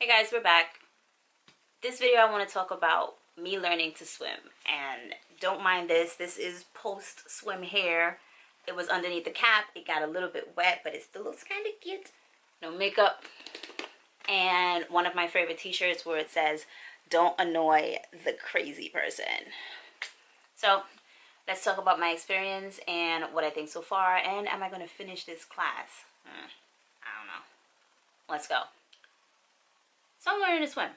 Hey guys, we're back. This video I want to talk about me learning to swim, and don't mind this is post swim hair. It was underneath the cap, it got a little bit wet, but it still looks kind of cute. No makeup, and one of my favorite t-shirts where it says don't annoy the crazy person. So let's talk about my experience and what I think so far, and am I going to finish this class? I don't know. Let's go. So I'm learning to swim.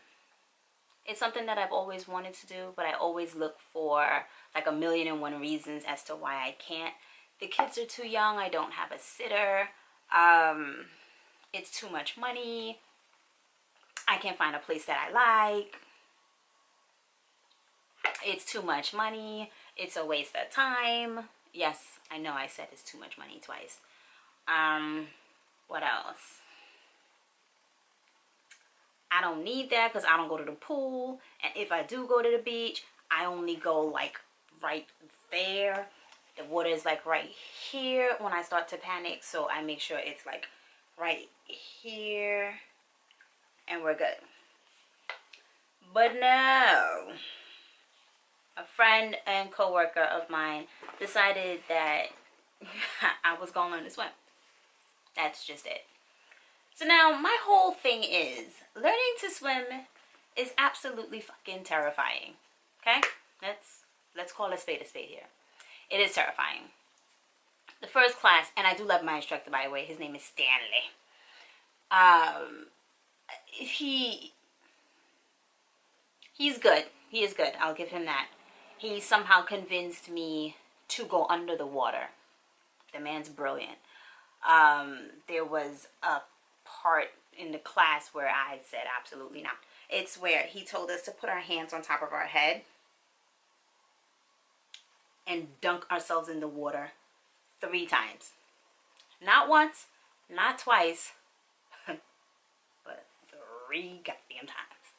It's something that I've always wanted to do, but I always look for like 1,000,001 reasons as to why I can't. The kids are too young. I don't have a sitter. It's too much money. I can't find a place that I like. It's too much money. It's a waste of time. Yes, I know I said it's too much money twice. What else? I don't need that because I don't go to the pool, and if I do go to the beach, I only go like right there. The water is like right here when I start to panic, so I make sure it's like right here and we're good. But no, a friend and co-worker of mine decided that I was gonna learn to swim. That's just it. So now my whole thing is learning to swim is absolutely fucking terrifying. Okay? Let's call a spade here. It is terrifying. The first class, and I do love my instructor, by the way. His name is Stanley. He's good. He is good. I'll give him that. He somehow convinced me to go under the water. The man's brilliant. There was a part in the class where I said absolutely not. It's where he told us to put our hands on top of our head and dunk ourselves in the water 3 times. Not once, not twice, but 3 goddamn times.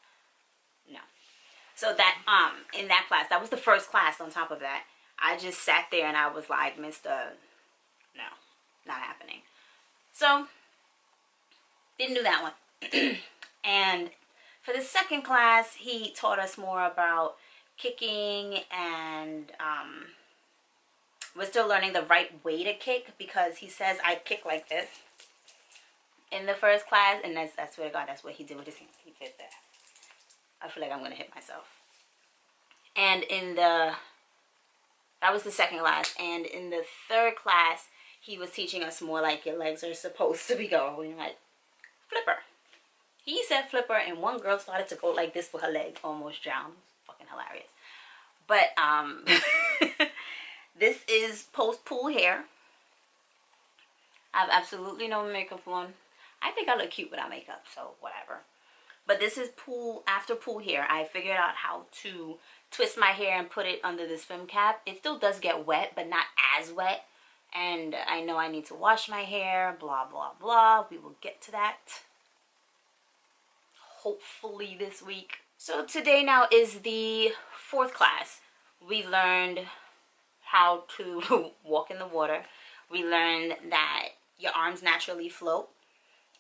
No. So that in that class, that was the first class. On top of that, I just sat there and I was like, Mr. No, not happening. So didn't do that one. And for the second class, he taught us more about kicking, and we're still learning the right way to kick, because he says I kick like this in the first class, and I swear to God, that's what he did with his hand. He did that. I feel like I'm gonna hit myself. And that was the second class, and in the third class, he was teaching us more like your legs are supposed to be going, like flipper. He said flipper, and one girl started to go like this with her leg, almost drowned. Fucking hilarious. But this is post-pool hair. I have absolutely no makeup on. I think I look cute without makeup, so whatever. But this is after pool hair. I figured out how to twist my hair and put it under the swim cap. It still does get wet, but not as wet. And I know I need to wash my hair, blah, blah, blah. We will get to that hopefully this week. So today now is the 4th class. We learned how to walk in the water. We learned that your arms naturally float.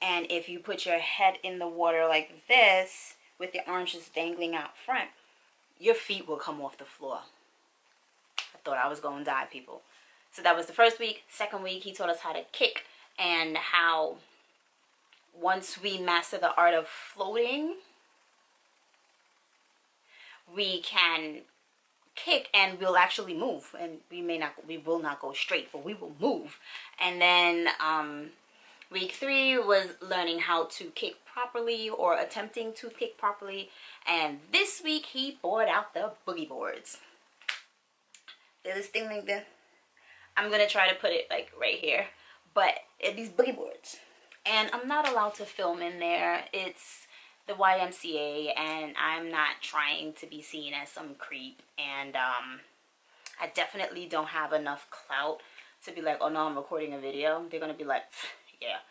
And if you put your head in the water like this, with your arms just dangling out front, your feet will come off the floor. I thought I was going to die, people. So that was the first week. Second week, he taught us how to kick, and how once we master the art of floating, we can kick and we'll actually move. And we will not go straight, but we will move. And then week 3 was learning how to kick properly, or attempting to kick properly. And this week, he brought out the boogie boards. There's this thing like this. I'm going to try to put it like right here. But these boogie boards. And I'm not allowed to film in there. It's the YMCA, and I'm not trying to be seen as some creep. And I definitely don't have enough clout to be like, oh no, I'm recording a video. They're going to be like, yeah.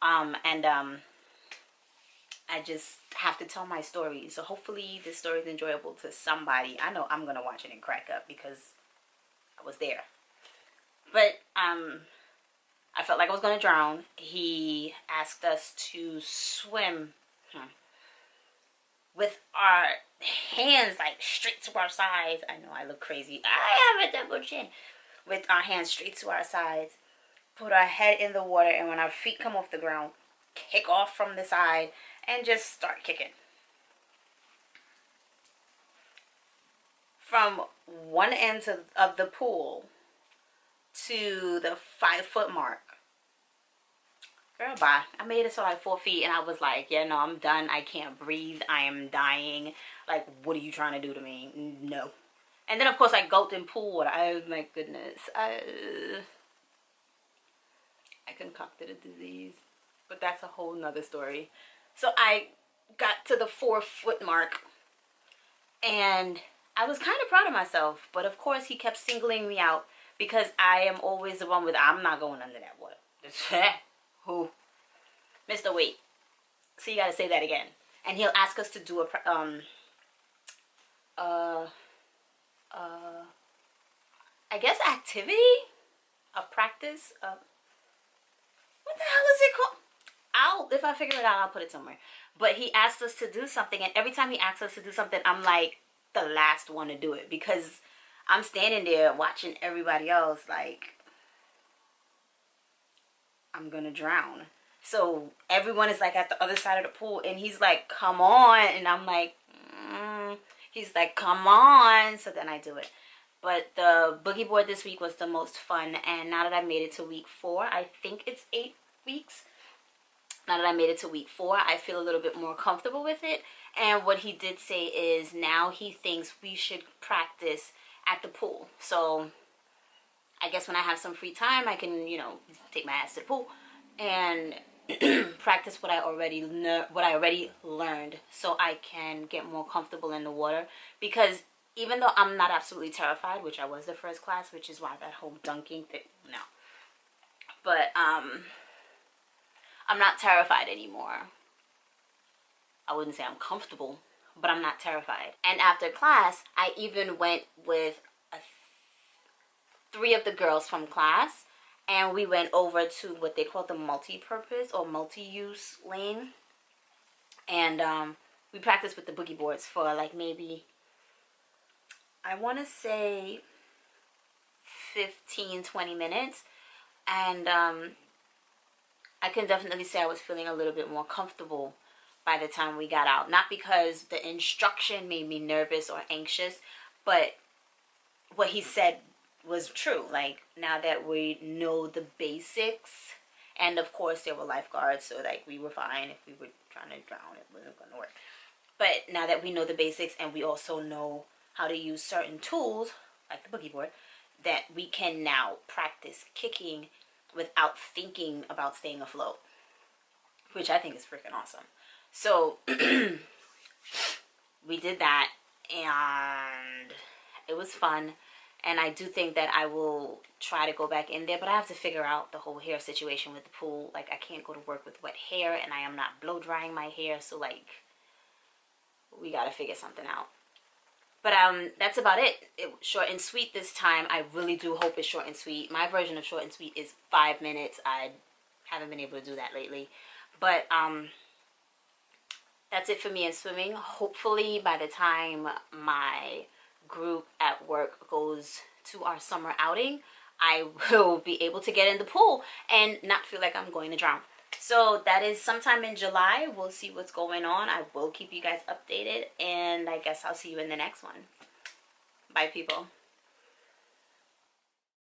I just have to tell my story. So hopefully this story is enjoyable to somebody. I know I'm going to watch it and crack up because I was there. But I felt like I was going to drown. He asked us to swim with our hands like straight to our sides. I know I look crazy. I have a double chin. With our hands straight to our sides, put our head in the water, and when our feet come off the ground, kick off from the side and just start kicking. From one end of the pool to the 5-foot mark. Girl, bye. I made it to like 4 feet and I was like, yeah, no, I'm done. I can't breathe. I am dying. Like, what are you trying to do to me? No. And then, of course, I gulped in pool water. Oh, my goodness. I concocted a disease. But that's a whole nother story. So I got to the 4-foot mark. And I was kind of proud of myself. But, of course, he kept singling me out. Because I am always the one with, I'm not going under that water. Who? Mr. Wait. So you got to say that again. And he'll ask us to do I guess activity, a practice. What the hell is it called? If I figure it out, I'll put it somewhere. But he asked us to do something, and every time he asks us to do something, I'm like the last one to do it because I'm standing there watching everybody else like I'm gonna drown. So everyone is like at the other side of the pool, and he's like, "Come on," and I'm like, He's like, "Come on." So then I do it. But the boogie board this week was the most fun. And now that I made it to week 4, I think it's 8 weeks. Now that I made it to week 4, I feel a little bit more comfortable with it. And what he did say is now he thinks we should practice at the pool. So I guess when I have some free time, I can, take my ass to the pool and practice what I already learned so I can get more comfortable in the water. Because even though I'm not absolutely terrified, which I was the first class, which is why that whole dunking thing, no. But I'm not terrified anymore. I wouldn't say I'm comfortable, but I'm not terrified. And after class, I even went with 3 of the girls from class, and we went over to what they call the multi-purpose or multi-use lane. And we practiced with the boogie boards for like maybe, I want to say 15-20 minutes. And I can definitely say I was feeling a little bit more comfortable by the time we got out. Not because the instruction made me nervous or anxious, but what he said was true. Like, now that we know the basics, and of course there were lifeguards, so like we were fine. If we were trying to drown, it wasn't going to work. But now that we know the basics, and we also know how to use certain tools like the boogie board, that we can now practice kicking without thinking about staying afloat, which I think is freaking awesome. So we did that, and it was fun. And I do think that I will try to go back in there, but I have to figure out the whole hair situation with the pool. Like, I can't go to work with wet hair, and I am not blow drying my hair, so like we gotta figure something out. But that's about it. Short and sweet this time. I really do hope it's short and sweet. My version of short and sweet is 5 minutes. I haven't been able to do that lately. But that's it for me in swimming. Hopefully by the time my group at work goes to our summer outing, I will be able to get in the pool and not feel like I'm going to drown. So that is sometime in July. We'll see what's going on. I will keep you guys updated, and I guess I'll see you in the next one. Bye, people.